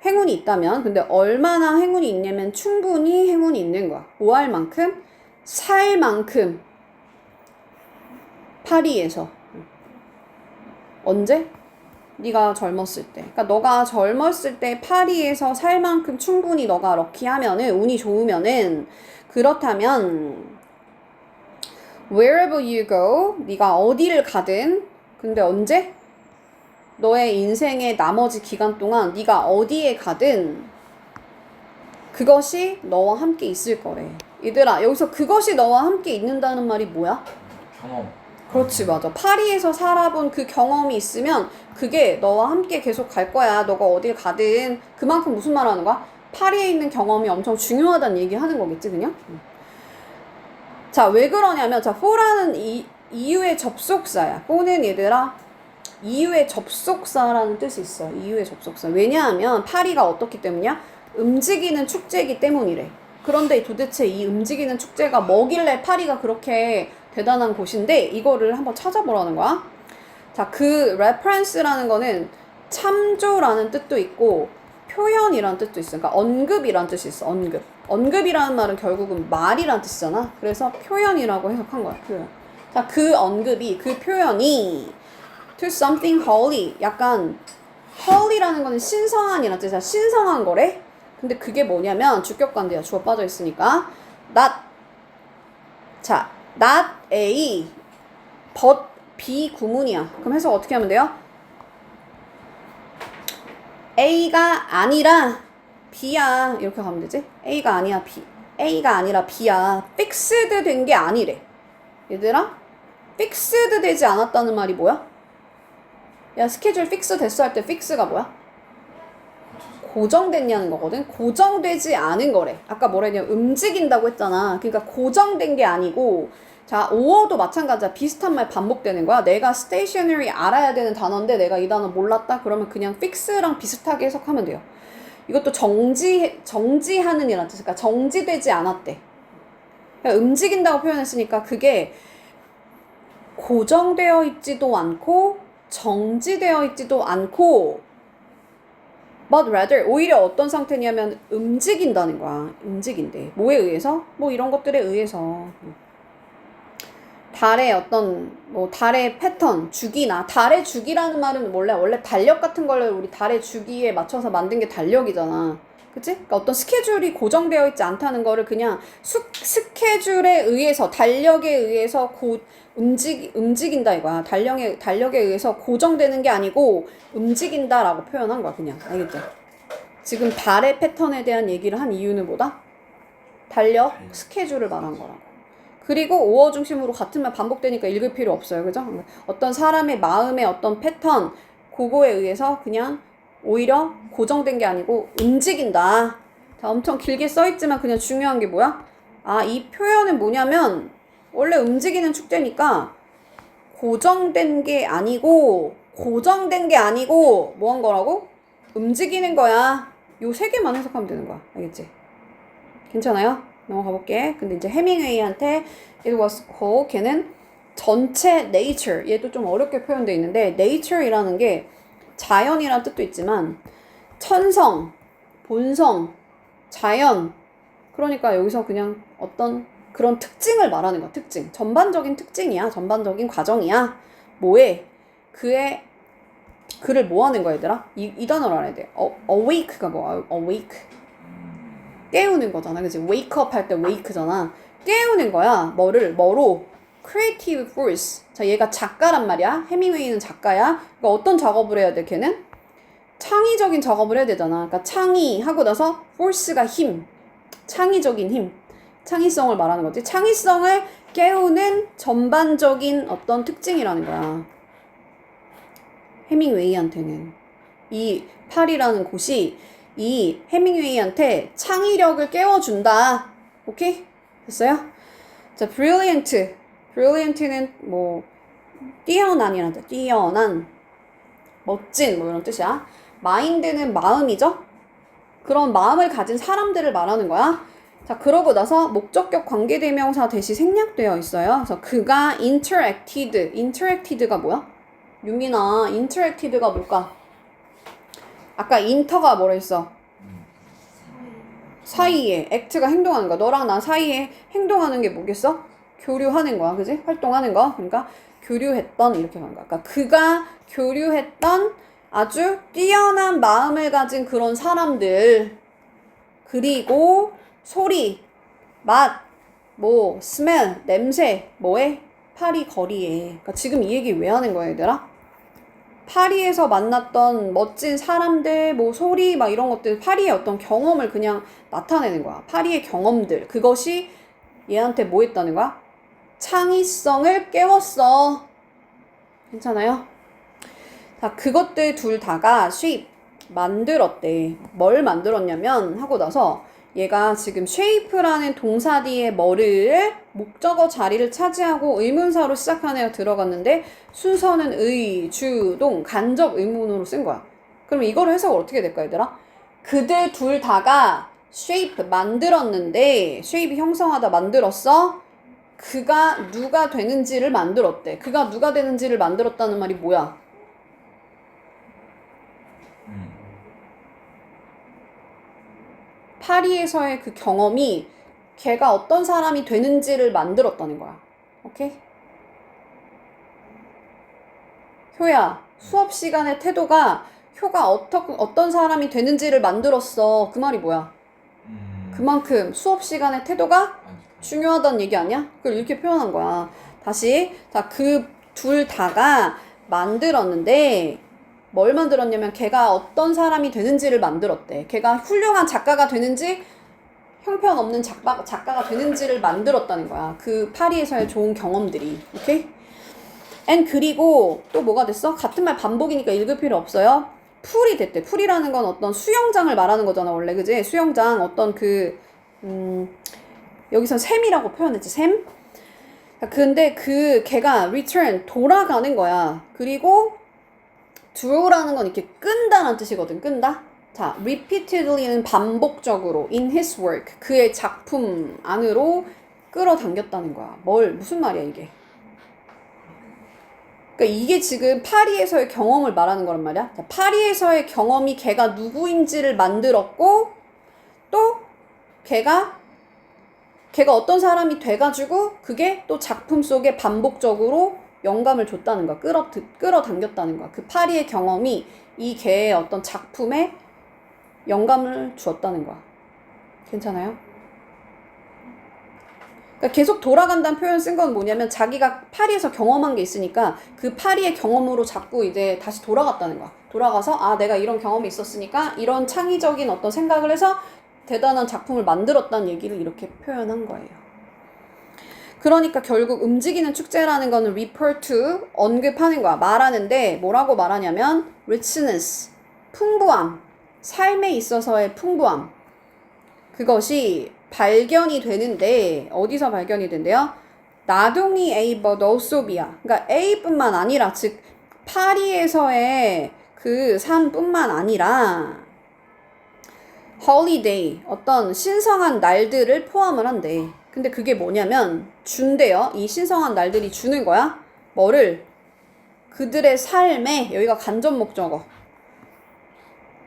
행운이 있다면 근데 얼마나 행운이 있냐면 충분히 행운이 있는 거야. 뭐 할 만큼? 살 만큼 파리에서. 언제? 네가 젊었을 때. 그러니까 너가 젊었을 때 파리에서 살 만큼 충분히 너가 럭키하면은 운이 좋으면은 그렇다면 wherever you go, 네가 어디를 가든 근데 언제? 너의 인생의 나머지 기간 동안 네가 어디에 가든 그것이 너와 함께 있을 거래. 얘들아, 여기서 그것이 너와 함께 있는다는 말이 뭐야? 경험. 그렇지, 맞아. 파리에서 살아본 그 경험이 있으면 그게 너와 함께 계속 갈 거야. 너가 어딜 가든. 그만큼 무슨 말 하는 거야? 파리에 있는 경험이 엄청 중요하다는 얘기 하는 거겠지, 그냥? 자, 왜 그러냐면, 자, for라는 이유의 접속사야. for는 얘들아, 이유의 접속사라는 뜻이 있어. 이유의 접속사. 왜냐하면 파리가 어떻기 때문이야? 움직이는 축제이기 때문이래. 그런데 도대체 이 움직이는 축제가 뭐길래 파리가 그렇게 대단한 곳인데 이거를 한번 찾아보라는 거야. 자, 그 reference라는 거는 참조라는 뜻도 있고 표현이라는 뜻도 있어. 그러니까 언급이라는 뜻이 있어. 언급. 언급이라는 말은 결국은 말이라는 뜻이잖아. 그래서 표현이라고 해석한 거야. 표현. 자, 그 언급이, 그 표현이 to something holy. 약간 holy라는 거는 신성한이라는 뜻이야. 신성한 거래. 근데 그게 뭐냐면 주격관대야. 주어 빠져 있으니까 not. 자, not A but B 구문이야. 그럼 해석 어떻게 하면 돼요? A가 아니라 B야. 이렇게 가면 되지? A가 아니야 B. A가 아니라 B야. 픽스드 된 게 아니래. 얘들아, 픽스드 되지 않았다는 말이 뭐야? 야, 스케줄 픽스 됐어 할 때 픽스가 뭐야? 고정됐냐는 거거든. 고정되지 않은 거래. 아까 뭐라 했냐면 움직인다고 했잖아. 그러니까 고정된 게 아니고, 자, 오어도 마찬가지야. 비슷한 말 반복되는 거야. 내가 stationary 알아야 되는 단어인데 내가 이 단어 몰랐다? 그러면 그냥 fix랑 비슷하게 해석하면 돼요. 이것도 정지하는 이라는 뜻. 그러니까 정지되지 않았대. 그러니까 움직인다고 표현했으니까 그게 고정되어 있지도 않고 정지되어 있지도 않고 but rather 오히려 어떤 상태냐면 움직인다는 거야. 움직인대. 뭐에 의해서? 뭐 이런 것들에 의해서. 달의 어떤 뭐 달의 패턴, 주기나 달의 주기라는 말은 원래 달력 같은 걸 우리 달의 주기에 맞춰서 만든 게 달력이잖아. 그치? 그러니까 어떤 스케줄이 고정되어 있지 않다는 거를 그냥 스케줄에 의해서 달력에 의해서 움직인다 이거야. 달력에 의해서 고정되는 게 아니고 움직인다라고 표현한 거야. 그냥 알겠죠? 지금 달의 패턴에 대한 얘기를 한 이유는 뭐다? 달력 스케줄을 말한 거라고. 그리고 오어 중심으로 같은 말 반복되니까 읽을 필요 없어요. 그죠? 어떤 사람의 마음의 어떤 패턴 그거에 의해서 그냥 오히려 고정된 게 아니고 움직인다. 자, 엄청 길게 써있지만 그냥 중요한 게 뭐야? 아, 이 표현은 뭐냐면 원래 움직이는 축제니까 고정된 게 아니고 뭐 한 거라고? 움직이는 거야. 요 세 개만 해석하면 되는 거야. 알겠지? 괜찮아요? 넘어가 볼게. 근데 이제 해밍웨이한테 it was called, 걔는 전체 nature, 얘도 좀 어렵게 표현되어 있는데 nature이라는 게 자연이라는 뜻도 있지만 천성, 본성, 자연, 그러니까 여기서 그냥 어떤 그런 특징을 말하는 거야. 특징. 전반적인 특징이야. 전반적인 과정이야. 뭐에? 그를 뭐 하는 거야, 얘들아? 이 단어를 알아야 돼. awake가 뭐야? awake. 깨우는 거잖아. 그치? wake up 할 때 wake잖아. 깨우는 거야. 뭐로? creative force. 자, 얘가 작가란 말이야. 해밍웨이는 작가야. 그러니까 어떤 작업을 해야 돼, 걔는? 창의적인 작업을 해야 되잖아. 그러니까 창의하고 나서 force가 힘. 창의적인 힘. 창의성을 말하는 거지. 창의성을 깨우는 전반적인 어떤 특징이라는 거야. 해밍웨이한테는. 이 파리라는 곳이 이 해밍웨이한테 창의력을 깨워준다. 오케이? 됐어요? 자, brilliant. brilliant는 뭐 뛰어난이란 뜻. 뛰어난, 멋진 뭐 이런 뜻이야. mind는 마음이죠? 그런 마음을 가진 사람들을 말하는 거야. 자, 그러고 나서 목적격 관계대명사 대시 생략되어 있어요. 그래서 그가 interacted가 뭐야? 유민아, interacted가 뭘까? 아까 inter가 뭐라 했어? 사이에, act가 행동하는 거야. 너랑 나 사이에 행동하는 게 뭐겠어? 교류하는 거야. 그지? 활동하는 거. 그러니까 교류했던 이렇게 가는 거야. 그러니까 그가 교류했던 아주 뛰어난 마음을 가진 그런 사람들. 그리고 소리, 맛, 뭐 smell, 냄새, 뭐에? 파리 거리에. 그러니까 지금 이 얘기 왜 하는 거야, 얘들아? 파리에서 만났던 멋진 사람들, 뭐 소리 막 이런 것들, 파리의 어떤 경험을 그냥 나타내는 거야. 파리의 경험들. 그것이 얘한테 뭐 했다는 거야? 창의성을 깨웠어. 괜찮아요? 자, 그것들 둘 다가 shape, 만들었대. 뭘 만들었냐면 하고 나서 얘가 지금 shape라는 동사 뒤에 뭐를 목적어 자리를 차지하고 의문사로 시작한 애가 들어갔는데 순서는 의, 주, 동, 간접 의문으로 쓴 거야. 그럼 이걸 해석을 어떻게 될까, 얘들아? 그들 둘 다가 shape 만들었는데 shape 형성하다 만들었어. 그가 누가 되는지를 만들었대. 그가 누가 되는지를 만들었다는 말이 뭐야? 파리에서의 그 경험이 걔가 어떤 사람이 되는지를 만들었다는 거야. 오케이? 효야, 수업 시간의 태도가 효가 어떤 사람이 되는지를 만들었어. 그 말이 뭐야? 그만큼 수업 시간의 태도가 중요하다는 얘기 아니야? 그걸 이렇게 표현한 거야. 다시. 자, 그 둘 다가 만들었는데 뭘 만들었냐면 걔가 어떤 사람이 되는지를 만들었대. 걔가 훌륭한 작가가 되는지 형편없는 작가가 되는지를 만들었다는 거야. 그 파리에서의 좋은 경험들이. 오케이? and 그리고 또 뭐가 됐어? 같은 말 반복이니까 읽을 필요 없어요. 풀이 됐대. 풀이라는 건 어떤 수영장을 말하는 거잖아, 원래. 그지? 수영장 어떤 여기서 샘이라고 표현했지. 샘? 근데 걔가 return, 돌아가는 거야. 그리고 draw라는 건 이렇게 끈다라는 뜻이거든. 끈다. 자, repeatedly는 반복적으로 in his work, 그의 작품 안으로 끌어당겼다는 거야. 무슨 말이야 이게? 그러니까 이게 지금 파리에서의 경험을 말하는 거란 말이야. 자, 파리에서의 경험이 걔가 누구인지를 만들었고 또 걔가 어떤 사람이 돼가지고 그게 또 작품 속에 반복적으로 영감을 줬다는 거야. 끌어당겼다는 거야. 그 파리의 경험이 이 걔의 어떤 작품에 영감을 주었다는 거야. 괜찮아요? 그러니까 계속 돌아간다는 표현 쓴 건 뭐냐면 자기가 파리에서 경험한 게 있으니까 그 파리의 경험으로 자꾸 이제 다시 돌아갔다는 거야. 돌아가서 내가 이런 경험이 있었으니까 이런 창의적인 어떤 생각을 해서 대단한 작품을 만들었다는 얘기를 이렇게 표현한 거예요. 그러니까 결국 움직이는 축제라는 거는 refer to, 언급하는 거야. 말하는데 뭐라고 말하냐면 richness, 풍부함, 삶에 있어서의 풍부함. 그것이 발견이 되는데 어디서 발견이 된대요? Not only A but also B야. 그러니까 A뿐만 아니라 즉 파리에서의 그 삶뿐만 아니라 holiday, 어떤 신성한 날들을 포함을 한대. 근데 그게 뭐냐면 준대요. 이 신성한 날들이 주는 거야. 뭐를? 그들의 삶에, 여기가 간접 목적어,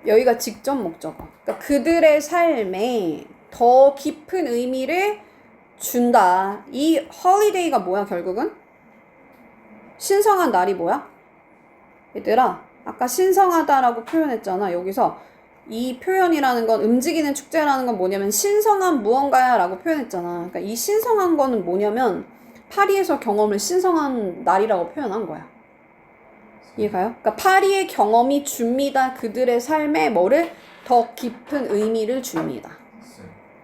여기가 직접 목적어. 그러니까 그들의 삶에 더 깊은 의미를 준다. 이 holiday가 뭐야 결국은? 신성한 날이 뭐야? 얘들아, 아까 신성하다라고 표현했잖아. 여기서 이 표현이라는 건, 움직이는 축제라는 건 뭐냐면 신성한 무언가야 라고 표현했잖아. 그러니까 이 신성한 거는 뭐냐면 파리에서 경험을 신성한 날이라고 표현한 거야. 이해가요? 그러니까 파리의 경험이 줍니다. 그들의 삶에 뭐를? 더 깊은 의미를 줍니다.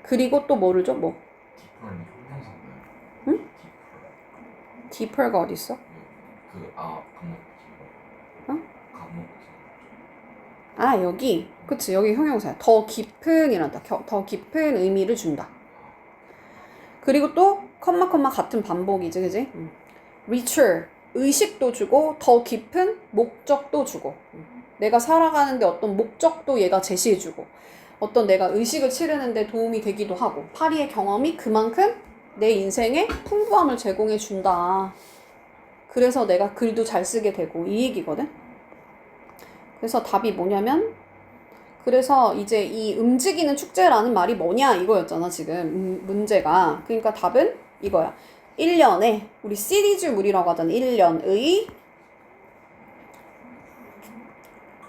그리고 또 뭐를 줘? 뭐? deeper가 어디 있어? 여기. 그치, 여기 형용사야. 더 깊은이란다. 더 깊은 의미를 준다. 그리고 또 컴마 같은 반복이지, 그지? richer, 의식도 주고 더 깊은 목적도 주고 내가 살아가는데 어떤 목적도 얘가 제시해주고 어떤 내가 의식을 치르는데 도움이 되기도 하고 파리의 경험이 그만큼 내 인생에 풍부함을 제공해 준다. 그래서 내가 글도 잘 쓰게 되고 이 얘기거든. 그래서 답이 뭐냐면 그래서 이제 이 움직이는 축제라는 말이 뭐냐 이거였잖아 지금 문제가. 그러니까 답은 이거야. 1년에 우리 시리즈물이라고 하잖아. 1년의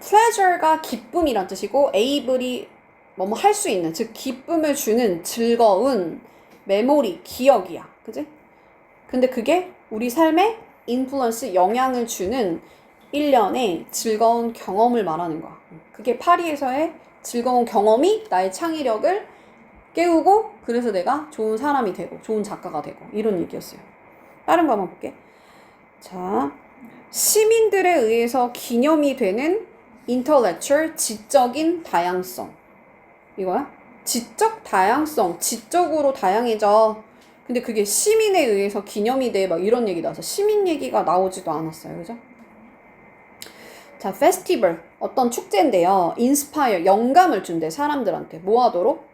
pleasure가 기쁨이란 뜻이고 able이 뭐뭐 할 수 있는 즉 기쁨을 주는 즐거운 메모리 기억이야. 그지? 근데 그게 우리 삶에 인플루언스 영향을 주는 1년의 즐거운 경험을 말하는 거야. 그게 파리에서의 즐거운 경험이 나의 창의력을 깨우고 그래서 내가 좋은 사람이 되고 좋은 작가가 되고 이런 얘기였어요. 다른 거 한번 볼게. 자, 시민들에 의해서 기념이 되는 intellectual 지적인 다양성. 이거야? 지적 다양성. 지적으로 다양해져. 근데 그게 시민에 의해서 기념이 돼 막 이런 얘기 나와서 시민 얘기가 나오지도 않았어요. 그죠? 자, 페스티벌 어떤 축제인데요. 인스파이어 영감을 준대 사람들한테. 뭐 하도록?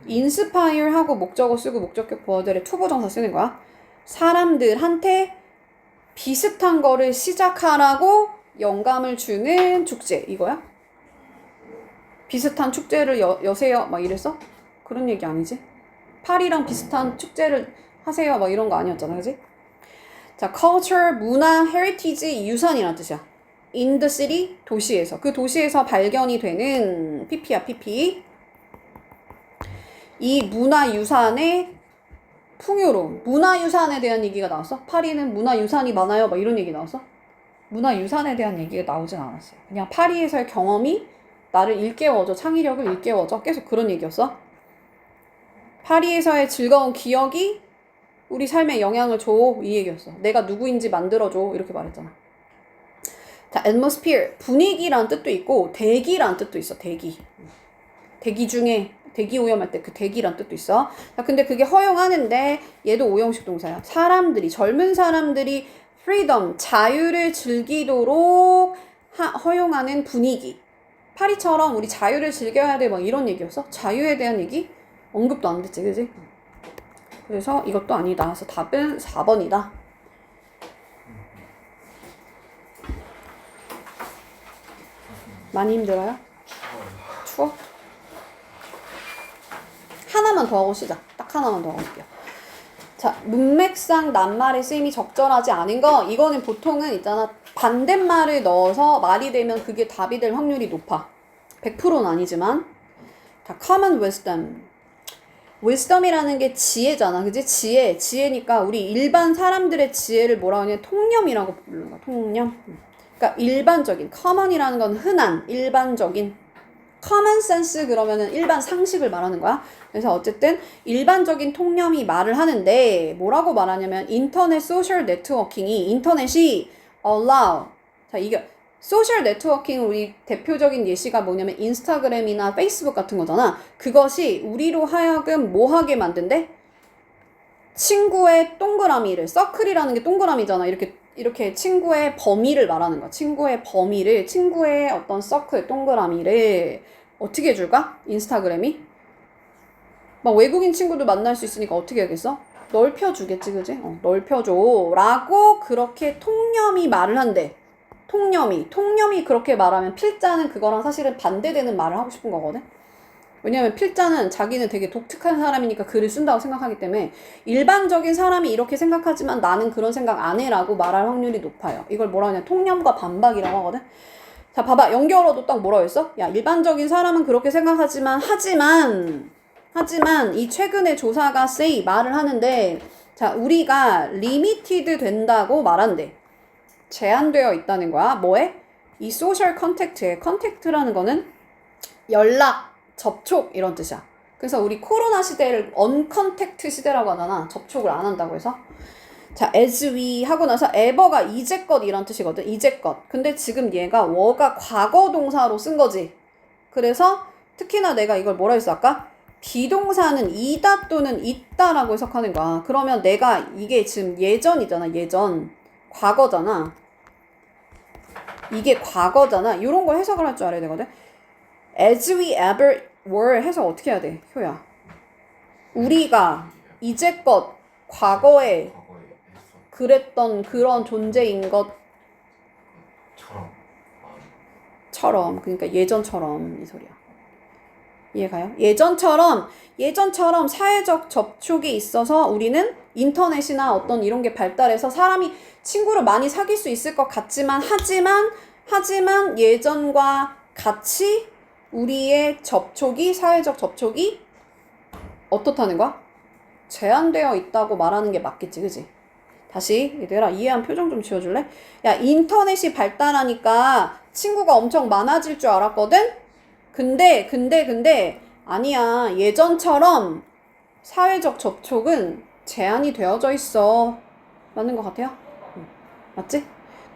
인스파이어 하고 목적어 쓰고 목적격 보어들의 투부정사 쓰는 거야. 사람들한테 비슷한 거를 시작하라고 영감을 주는 축제 이거야? 비슷한 축제를 여세요 막 이랬어? 그런 얘기 아니지? 파리랑 비슷한 축제를 하세요 막 이런 거 아니었잖아. 그지? 자, culture 문화 heritage 유산이라는 뜻이야. in the city 도시에서 그 도시에서 발견이 되는 PP야 PP. 이 문화유산의 풍요로움, 문화유산에 대한 얘기가 나왔어? 파리는 문화유산이 많아요 막 이런 얘기 나왔어? 문화유산에 대한 얘기가 나오진 않았어요. 그냥 파리에서의 경험이 나를 일깨워줘, 창의력을 일깨워줘, 계속 그런 얘기였어. 파리에서의 즐거운 기억이 우리 삶에 영향을 줘 이 얘기였어. 내가 누구인지 만들어줘 이렇게 말했잖아. 자, atmosphere 분위기란 뜻도 있고 대기란 뜻도 있어. 대기 중에 대기 오염할 때 그 대기란 뜻도 있어. 자, 근데 그게 허용하는데 얘도 오형식 동사야. 사람들이 젊은 사람들이 freedom 자유를 즐기도록 허용하는 분위기. 파리처럼 우리 자유를 즐겨야 돼 막 이런 얘기였어. 자유에 대한 얘기 언급도 안 됐지, 그지? 그래서 이것도 아니다. 그래서 답은 4번이다. 많이 힘들어요? 추워? 하나만 더 하고 시작. 딱 하나만 더 하고 올게요. 자, 문맥상 낱말의 쓰임이 적절하지 않은 거 이거는 보통은 있잖아 반대말을 넣어서 말이 되면 그게 답이 될 확률이 높아. 100%는 아니지만 다 common wisdom. wisdom이라는 게 지혜잖아. 그지? 지혜니까 우리 일반 사람들의 지혜를 뭐라고 하냐 통념이라고 부르는 거야. 통념. 그러니까 일반적인 common이라는 건 흔한 일반적인 common sense 그러면은 일반 상식을 말하는 거야. 그래서 어쨌든 일반적인 통념이 말을 하는데 뭐라고 말하냐면 인터넷 소셜 네트워킹이 인터넷이 allow. 자, 이게 소셜 네트워킹 우리 대표적인 예시가 뭐냐면 인스타그램이나 페이스북 같은 거잖아. 그것이 우리로 하여금 뭐 하게 만든대? 친구의 동그라미를 서클이라는 게 동그라미잖아. 이렇게 친구의 범위를 말하는 거야. 친구의 어떤 서클, 동그라미를 어떻게 해줄까? 인스타그램이? 막 외국인 친구들 만날 수 있으니까 어떻게 하겠어? 넓혀주겠지, 그지? 넓혀줘. 라고 그렇게 통념이 말을 한대. 통념이 그렇게 말하면 필자는 그거랑 사실은 반대되는 말을 하고 싶은 거거든? 왜냐면 필자는 자기는 되게 독특한 사람이니까 글을 쓴다고 생각하기 때문에 일반적인 사람이 이렇게 생각하지만 나는 그런 생각 안 해라고 말할 확률이 높아요. 이걸 뭐라 하냐 통념과 반박이라고 하거든. 자, 봐봐. 연결어도 딱 뭐라고 했어? 야, 일반적인 사람은 그렇게 생각하지만 이 최근의 조사가 say 말을 하는데 자, 우리가 limited 된다고 말한대. 제한되어 있다는 거야. 뭐에? 이 social contact에 contact라는 거는 연락 접촉 이런 뜻이야. 그래서 우리 코로나 시대를 언컨택트 시대라고 하잖아. 접촉을 안 한다고 해서. 자, as we 하고 나서 ever가 이제껏 이런 뜻이거든. 이제껏. 근데 지금 얘가 were 과거 동사로 쓴 거지. 그래서 특히나 내가 이걸 뭐라 했어 아까? 비동사는 이다 또는 있다라고 해석하는 거야. 그러면 내가 이게 지금 예전이잖아. 예전. 과거잖아. 이게 과거잖아. 이런 거 해석을 할 줄 알아야 되거든. as we ever were 해석 어떻게 해야 돼? 효야. 우리가 이제껏 과거에 과거에 했어. 그랬던 그런 존재인 처럼. 그러니까 예전처럼 이 소리야. 이해가요? 예전처럼 사회적 접촉이 있어서 우리는 인터넷이나 어떤 이런 게 발달해서 사람이 친구를 많이 사귈 수 있을 것 같지만 하지만 예전과 같이 우리의 사회적 접촉이 어떻다는 거야? 제한되어 있다고 말하는 게 맞겠지, 그지? 다시 얘들아 이해한 표정 좀 지어줄래? 야, 인터넷이 발달하니까 친구가 엄청 많아질 줄 알았거든? 근데 아니야. 예전처럼 사회적 접촉은 제한이 되어져 있어. 맞는 것 같아요? 맞지?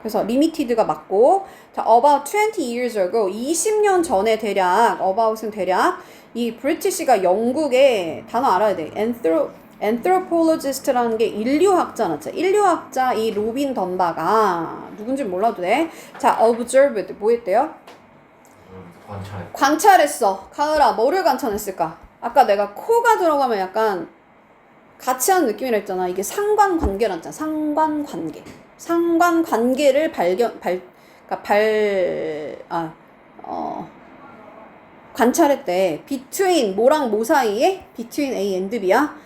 그래서 limited가 맞고, 자, about 20 years ago, 20년 전에 about은 대략 이 브리티시가 영국에 단어 알아야 돼. anthropologist라는 게 인류학자나 인류학자 이 로빈 던바가 누군지 몰라도 돼. 자, observed 뭐 했대요? 관찰했어. 가을아, 뭐를 관찰했을까? 아까 내가 코가 들어가면 약간 같이 하는 느낌이라 했잖아. 이게 상관관계라 했잖아. 상관관계를 관찰했대. between 뭐랑 뭐 사이에? between A and B야.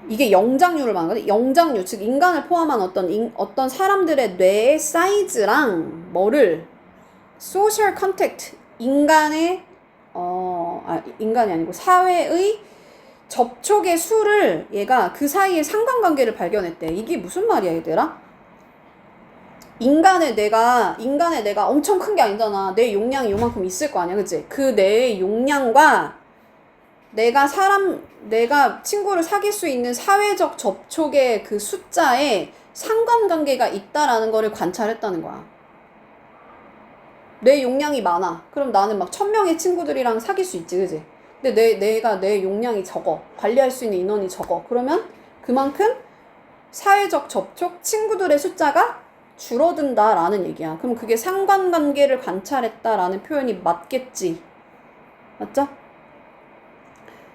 이게 영장류를 말하는 거지. 영장류, 즉 인간을 포함한 어떤 사람들의 뇌의 사이즈랑 social contact, 인간이 아니고 사회의 접촉의 수를 얘가 그 사이에 상관관계를 발견했대. 이게 무슨 말이야, 얘들아? 인간의 뇌가 엄청 큰 게 아니잖아. 뇌 용량이 요만큼 있을 거 아니야, 그치? 그 뇌의 용량과 내가 친구를 사귈 수 있는 사회적 접촉의 그 숫자에 상관관계가 있다라는 거를 관찰했다는 거야. 뇌 용량이 많아. 그럼 나는 막 1000명의 친구들이랑 사귈 수 있지, 그지? 근데 내 용량이 적어. 관리할 수 있는 인원이 적어. 그러면 그만큼 사회적 접촉, 친구들의 숫자가 줄어든다라는 얘기야. 그럼 그게 상관관계를 관찰했다라는 표현이 맞겠지. 맞죠?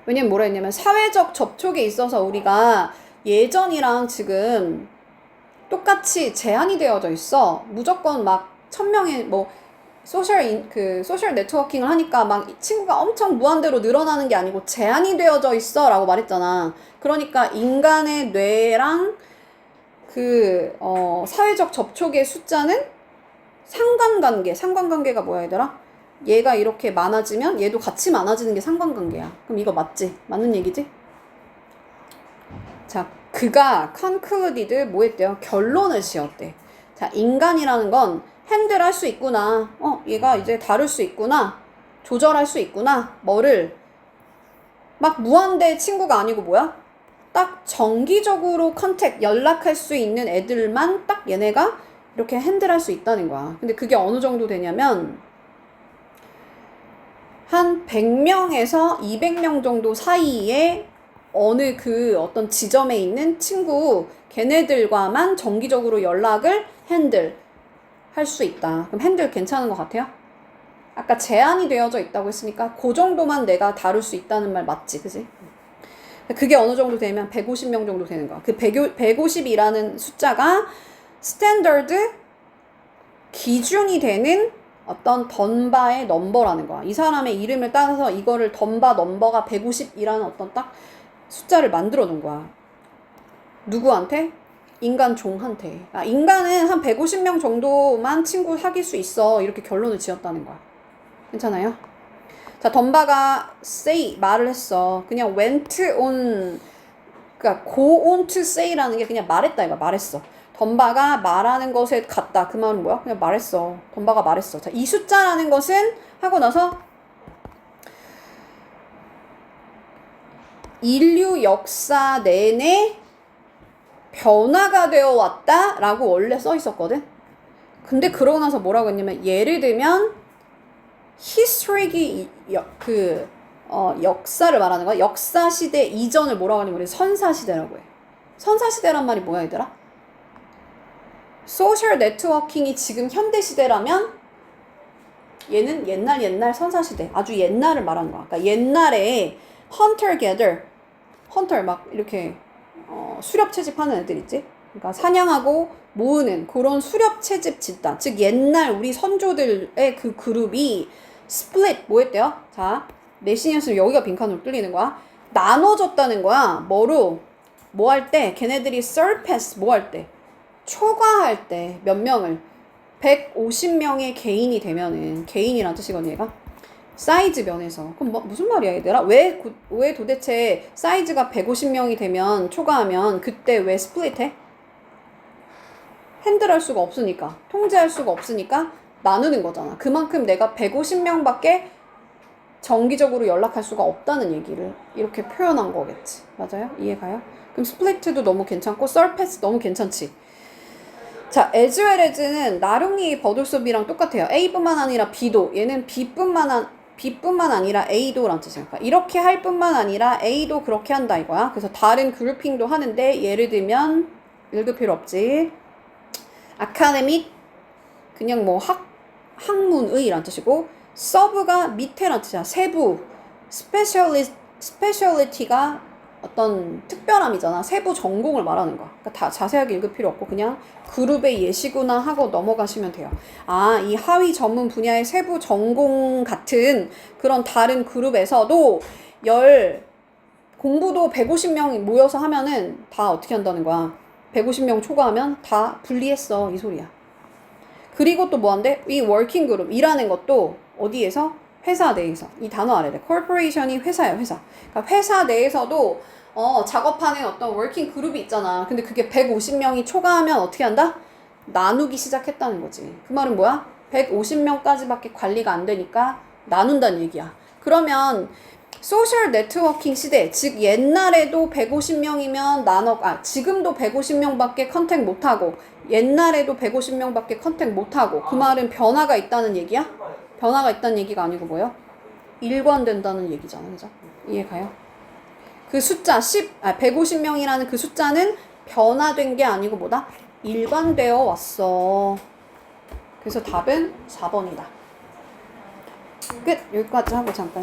왜냐면 뭐라 했냐면 사회적 접촉에 있어서 우리가 예전이랑 지금 똑같이 제한이 되어져 있어. 무조건 막 1000명의 소셜 네트워킹을 하니까 막 친구가 엄청 무한대로 늘어나는 게 아니고 제한이 되어져 있어 라고 말했잖아. 그러니까 인간의 뇌랑 사회적 접촉의 숫자는 상관관계가 뭐야 얘들아? 얘가 이렇게 많아지면 얘도 같이 많아지는 게 상관관계야. 그럼 이거 맞지? 맞는 얘기지? 자, 그가 concluded 뭐 했대요? 결론을 지었대. 자, 인간이라는 건 핸들할 수 있구나. 얘가 이제 다룰 수 있구나. 조절할 수 있구나. 뭐를 막 무한대 친구가 아니고 뭐야? 딱 정기적으로 연락할 수 있는 애들만 딱 얘네가 이렇게 핸들할 수 있다는 거야. 근데 그게 어느 정도 되냐면 한 100명에서 200명 정도 사이에 어떤 지점에 있는 친구 걔네들과만 정기적으로 연락을 할 수 있다. 그럼 핸들 괜찮은 것 같아요? 아까 제한이 되어져 있다고 했으니까 그 정도만 내가 다룰 수 있다는 말 맞지, 그지? 그게 어느 정도 되면 150명 정도 되는 거야. 그 150이라는 숫자가 스탠더드 기준이 되는 어떤 던바의 넘버라는 거야. 이 사람의 이름을 따서 이거를 던바 넘버가 150이라는 어떤 딱 숫자를 만들어 놓은 거야. 누구한테? 인간 종한테. 인간은 한 150명 정도만 친구 사귈 수 있어. 이렇게 결론을 지었다는 거야. 괜찮아요? 자, 던바가 말을 했어. 그냥 went on, 그러니까 go on to say라는 게 그냥 말했다 이거 말했어. 던바가 말하는 것에 같다. 그 말은 뭐야? 그냥 말했어. 던바가 말했어. 자, 이 숫자라는 것은 하고 나서 인류 역사 내내 변화가 되어 왔다 라고 원래 써 있었거든. 근데 그러고 나서 뭐라고 했냐면 예를 들면 히스토릭이 역사를 말하는 거야. 역사 시대 이전을 뭐라고 하냐면 우리 선사 시대라고 해. 선사 시대란 말이 뭐야 얘들아? 소셜 네트워킹이 지금 현대 시대라면 얘는 옛날 선사 시대, 아주 옛날을 말하는 거야. 그러니까 옛날에 hunter gatherer, hunter 막 이렇게 수렵 채집하는 애들 있지? 그러니까 사냥하고 모으는 그런 수렵 채집 집단, 즉 옛날 우리 선조들의 그 그룹이 split 뭐 했대요? 자, 내신이었으면 여기가 빈칸으로 뚫리는 거야. 나눠졌다는 거야. 뭐로? 뭐 할 때? 걔네들이 surpass 뭐 할 때? 초과할 때 몇 명을? 150명의 개인이 되면은, 개인이란 뜻이거든 얘가. 사이즈 면에서. 그럼 무슨 말이야 얘들아? 왜 도대체 사이즈가 150명이 되면, 초과하면 그때 왜 스플릿 해? 핸들할 수가 없으니까, 통제할 수가 없으니까 나누는 거잖아. 그만큼 내가 150명밖에 정기적으로 연락할 수가 없다는 얘기를 이렇게 표현한 거겠지. 맞아요? 이해가요? 그럼 스플리트도 너무 괜찮고 서패스 너무 괜찮지. 자, as well as는 나룽이 버들섭이랑 똑같아요. A뿐만 아니라 B도. 얘는 B뿐만 아니라 A도 란 뜻이야. 그러니까 이렇게 할 뿐만 아니라 A도 그렇게 한다 이거야. 그래서 다른 그룹핑도 하는데 예를 들면 읽을 필요 없지. academic 그냥 뭐 학문의 란 뜻이고 서브가 밑에란 뜻이야. 세부. 스페셜리티가 어떤 특별함이잖아. 세부 전공을 말하는 거야. 그러니까 다 자세하게 읽을 필요 없고 그냥 그룹의 예시구나 하고 넘어가시면 돼요. 아, 이 하위 전문 분야의 세부 전공 같은 그런 다른 그룹에서도 공부도 150명이 모여서 하면은 다 어떻게 한다는 거야. 150명 초과하면 다 분리했어. 이 소리야. 그리고 또 뭐 한대? 이 워킹 그룹 일하는 것도 어디에서? 회사 내에서. 이 단어 알아야 돼. corporation이 회사야, 회사. 그러니까 회사 내에서도 작업하는 어떤 워킹 그룹이 있잖아. 근데 그게 150명이 초과하면 어떻게 한다? 나누기 시작했다는 거지. 그 말은 뭐야? 150명까지밖에 관리가 안 되니까 나눈다는 얘기야. 그러면 소셜 네트워킹 시대, 즉 옛날에도 150명이면 지금도 150명밖에 컨택 못하고 옛날에도 150명밖에 컨택 못하고 그 말은 변화가 있다는 얘기야? 변화가 있다는 얘기가 아니고 뭐요? 일관된다는 얘기잖아. 그죠? 이해가요? 그 숫자 150명이라는 그 숫자는 변화된 게 아니고 뭐다? 일관되어 왔어. 그래서 답은 4번이다. 끝! 여기까지 하고 잠깐